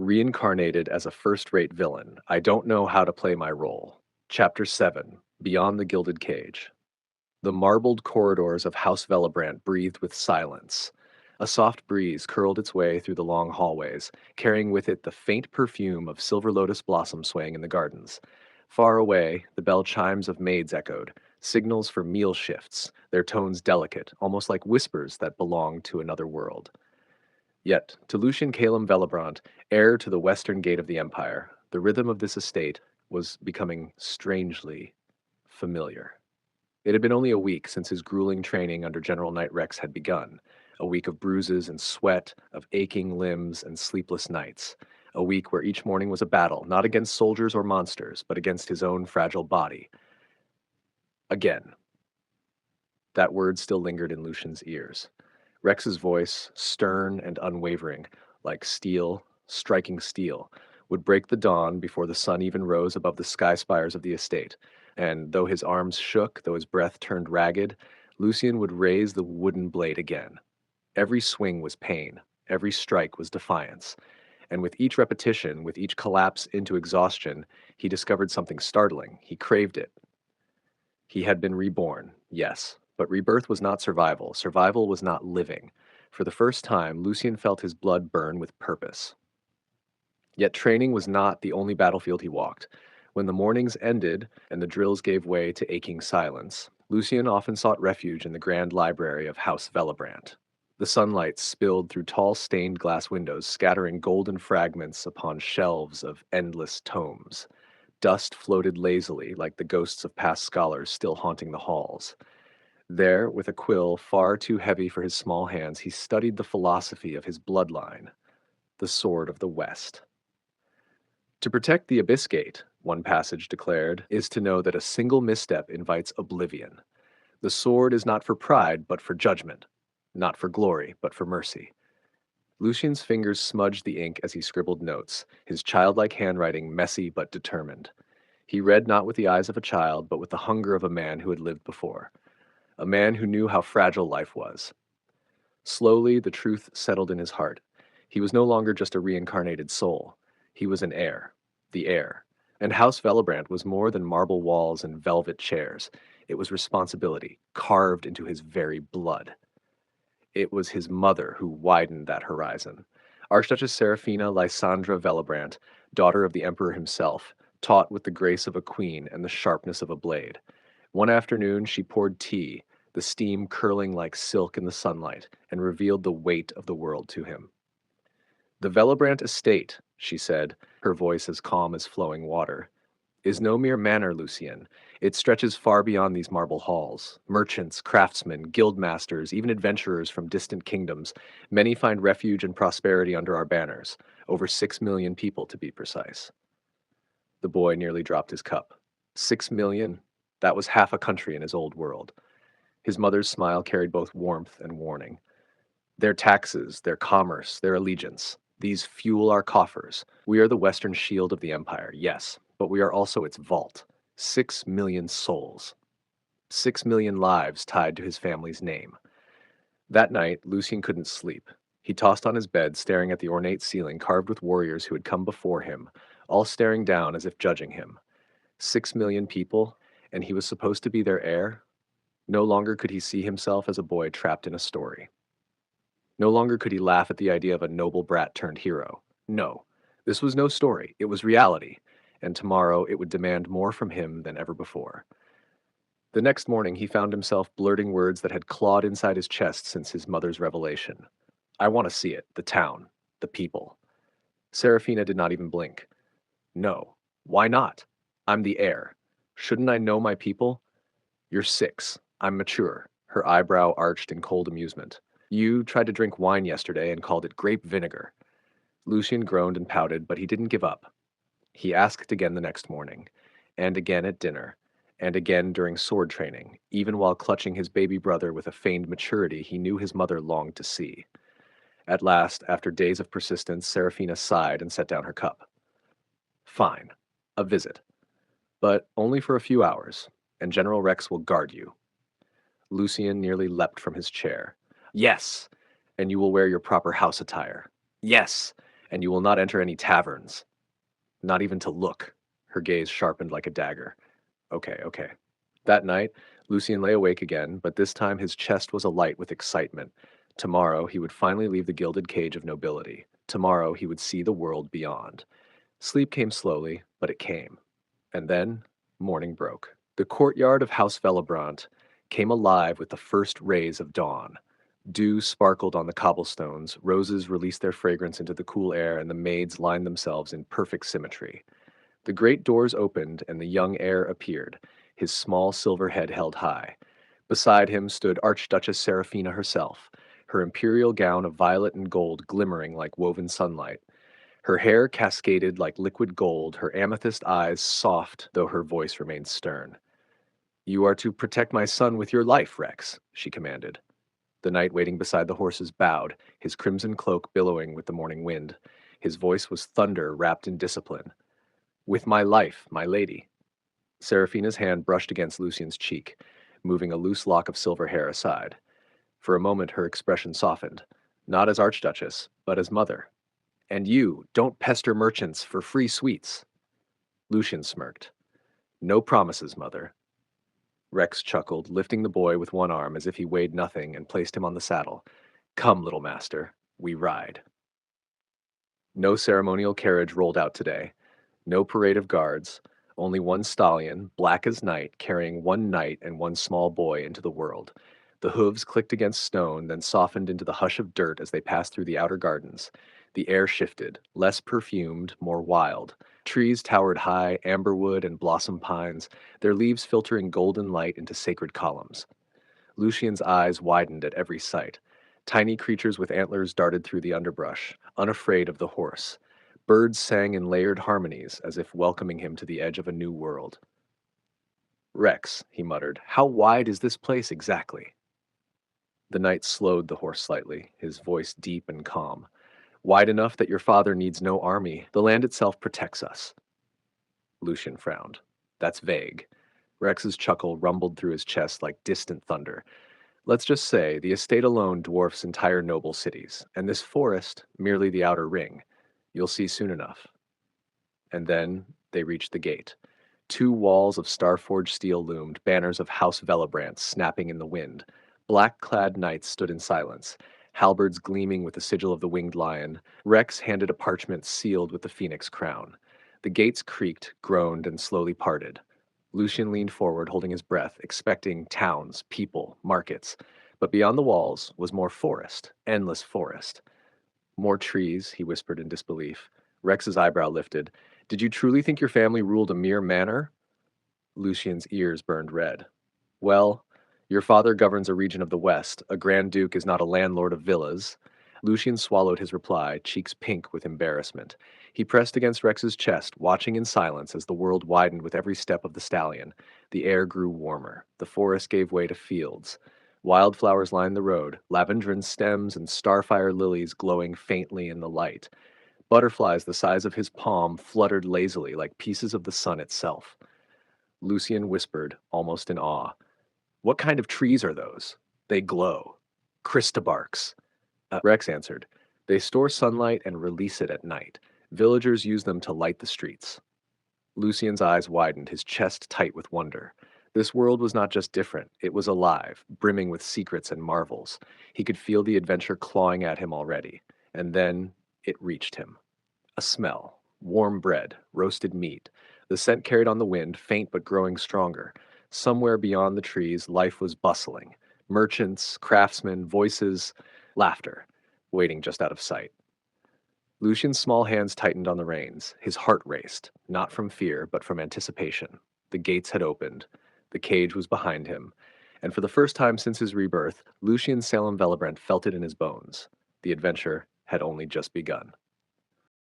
Reincarnated as a first-rate villain, I don't know how to play my role. Chapter 7, Beyond the Gilded Cage. The marbled corridors of House Velebrandt breathed with silence. A soft breeze curled its way through the long hallways, carrying with it the faint perfume of silver lotus blossom swaying in the gardens. Far away, the bell chimes of maids echoed, signals for meal shifts, their tones delicate, almost like whispers that belonged to another world. Yet, to Lucien Caelum Velebrandt, heir to the western gate of the empire, the rhythm of this estate was becoming strangely familiar. It had been only a week since his grueling training under General Knight Rex had begun, a week of bruises and sweat, of aching limbs and sleepless nights, a week where each morning was a battle, not against soldiers or monsters, but against his own fragile body. Again. That word still lingered in Lucian's ears. Rex's voice, stern and unwavering, like steel, striking steel, would break the dawn before the sun even rose above the sky spires of the estate, and though his arms shook, though his breath turned ragged, Lucien would raise the wooden blade again. Every swing was pain, every strike was defiance, and with each repetition, with each collapse into exhaustion, he discovered something startling. He craved it. He had been reborn, yes, but rebirth was not survival. Survival was not living. For the first time, Lucien felt his blood burn with purpose. Yet training was not the only battlefield he walked. When the mornings ended and the drills gave way to aching silence, Lucien often sought refuge in the grand library of House Velebrandt. The sunlight spilled through tall stained glass windows, scattering golden fragments upon shelves of endless tomes. Dust floated lazily, like the ghosts of past scholars still haunting the halls. There, with a quill far too heavy for his small hands, he studied the philosophy of his bloodline, the sword of the West. To protect the Abyss Gate, one passage declared, is to know that a single misstep invites oblivion. The sword is not for pride, but for judgment. Not for glory, but for mercy. Lucien's fingers smudged the ink as he scribbled notes, his childlike handwriting messy but determined. He read not with the eyes of a child, but with the hunger of a man who had lived before. A man who knew how fragile life was. Slowly, the truth settled in his heart. He was no longer just a reincarnated soul. He was an heir. The heir. And House Velebrandt was more than marble walls and velvet chairs. It was responsibility, carved into his very blood. It was his mother who widened that horizon. Archduchess Serafina Lysandra Velebrandt, daughter of the emperor himself, taught with the grace of a queen and the sharpness of a blade. One afternoon she poured tea, the steam curling like silk in the sunlight, and revealed the weight of the world to him. The Velebrandt estate, she said, her voice as calm as flowing water, is no mere manor, Lucien. It stretches far beyond these marble halls. Merchants, craftsmen, guildmasters, even adventurers from distant kingdoms, many find refuge and prosperity under our banners. Over 6 million people, to be precise. The boy nearly dropped his cup. 6 million? That was half a country in his old world. His mother's smile carried both warmth and warning. Their taxes, their commerce, their allegiance. These fuel our coffers. We are the western shield of the empire, yes, but we are also its vault. 6 million souls. 6 million lives tied to his family's name. That night, Lucien couldn't sleep. He tossed on his bed, staring at the ornate ceiling carved with warriors who had come before him, all staring down as if judging him. 6 million people, and he was supposed to be their heir? No longer could he see himself as a boy trapped in a story. No longer could he laugh at the idea of a noble brat turned hero. No, this was no story, it was reality, and tomorrow it would demand more from him than ever before. The next morning he found himself blurting words that had clawed inside his chest since his mother's revelation. I want to see it, the town, the people. Serafina did not even blink. No, why not? I'm the heir. Shouldn't I know my people? You're 6. I'm mature. Her eyebrow arched in cold amusement. You tried to drink wine yesterday and called it grape vinegar. Lucien groaned and pouted, but he didn't give up. He asked again the next morning, and again at dinner, and again during sword training, even while clutching his baby brother with a feigned maturity he knew his mother longed to see. At last, after days of persistence, Serafina sighed and set down her cup. Fine, a visit. But only for a few hours, and General Rex will guard you. Lucien nearly leapt from his chair. Yes, and you will wear your proper house attire. Yes, And you will not enter any taverns, not even to look. Her gaze sharpened like a dagger. Okay, okay. That night, Lucien lay awake again, but this time his chest was alight with excitement. Tomorrow he would finally leave the gilded cage of nobility. Tomorrow he would see the world beyond. Sleep came slowly, but it came. And then morning broke. The courtyard of House Velebrandt came alive with the first rays of dawn. Dew sparkled on the cobblestones, roses released their fragrance into the cool air, and the maids lined themselves in perfect symmetry. The great doors opened, and the young heir appeared, his small silver head held high. Beside him stood Archduchess Serafina herself, her imperial gown of violet and gold glimmering like woven sunlight. Her hair cascaded like liquid gold, her amethyst eyes soft, though her voice remained stern. "You are to protect my son with your life, Rex," she commanded. The knight waiting beside the horses bowed, his crimson cloak billowing with the morning wind. His voice was thunder wrapped in discipline. "With my life, my lady." Serafina's hand brushed against Lucien's cheek, moving a loose lock of silver hair aside. For a moment her expression softened, not as Archduchess, but as mother. "And you, don't pester merchants for free sweets." Lucien smirked. "No promises, mother." Rex chuckled, lifting the boy with one arm as if he weighed nothing, and placed him on the saddle. "Come, little master, we ride." No ceremonial carriage rolled out today. No parade of guards. Only one stallion, black as night, carrying one knight and one small boy into the world. The hooves clicked against stone, then softened into the hush of dirt as they passed through the outer gardens. The air shifted, less perfumed, more wild. Trees towered high, amberwood and blossom pines, their leaves filtering golden light into sacred columns. Lucien's eyes widened at every sight. Tiny creatures with antlers darted through the underbrush, unafraid of the horse. Birds sang in layered harmonies, as if welcoming him to the edge of a new world. "Rex," he muttered, "how wide is this place exactly?" The knight slowed the horse slightly, his voice deep and calm. "Wide enough that your father needs no army. The land itself protects us." Lucien frowned. "That's vague." Rex's chuckle rumbled through his chest like distant thunder. "Let's just say the estate alone dwarfs entire noble cities, and this forest merely the outer ring. You'll see soon enough." And then they reached the gate. Two walls of star-forged steel loomed, banners of House Velebrandt snapping in the wind. Black-clad knights stood in silence, halberds gleaming with the sigil of the winged lion. Rex handed a parchment sealed with the phoenix crown. The gates creaked, groaned, and slowly parted. Lucien leaned forward, holding his breath, expecting towns, people, markets. But beyond the walls was more forest, endless forest. "More trees," he whispered in disbelief. Rex's eyebrow lifted. "Did you truly think your family ruled a mere manor?" Lucien's ears burned red. "Well, your father governs a region of the West. A Grand Duke is not a landlord of villas." Lucien swallowed his reply, cheeks pink with embarrassment. He pressed against Rex's chest, watching in silence as the world widened with every step of the stallion. The air grew warmer. The forest gave way to fields. Wildflowers lined the road, lavendron stems and starfire lilies glowing faintly in the light. Butterflies the size of his palm fluttered lazily like pieces of the sun itself. Lucien whispered, almost in awe, "What kind of trees are those? They glow." "Crystabarks." Rex answered, "They store sunlight and release it at night. Villagers use them to light the streets." Lucien's eyes widened, his chest tight with wonder. This world was not just different, it was alive, brimming with secrets and marvels. He could feel the adventure clawing at him already. And then it reached him. A smell. Warm bread, roasted meat. The scent carried on the wind, faint but growing stronger. Somewhere beyond the trees, life was bustling. Merchants, craftsmen, voices, laughter, waiting just out of sight. Lucien's small hands tightened on the reins. His heart raced, not from fear, but from anticipation. The gates had opened. The cage was behind him. And for the first time since his rebirth, Lucien Caelum Velebrandt felt it in his bones. The adventure had only just begun.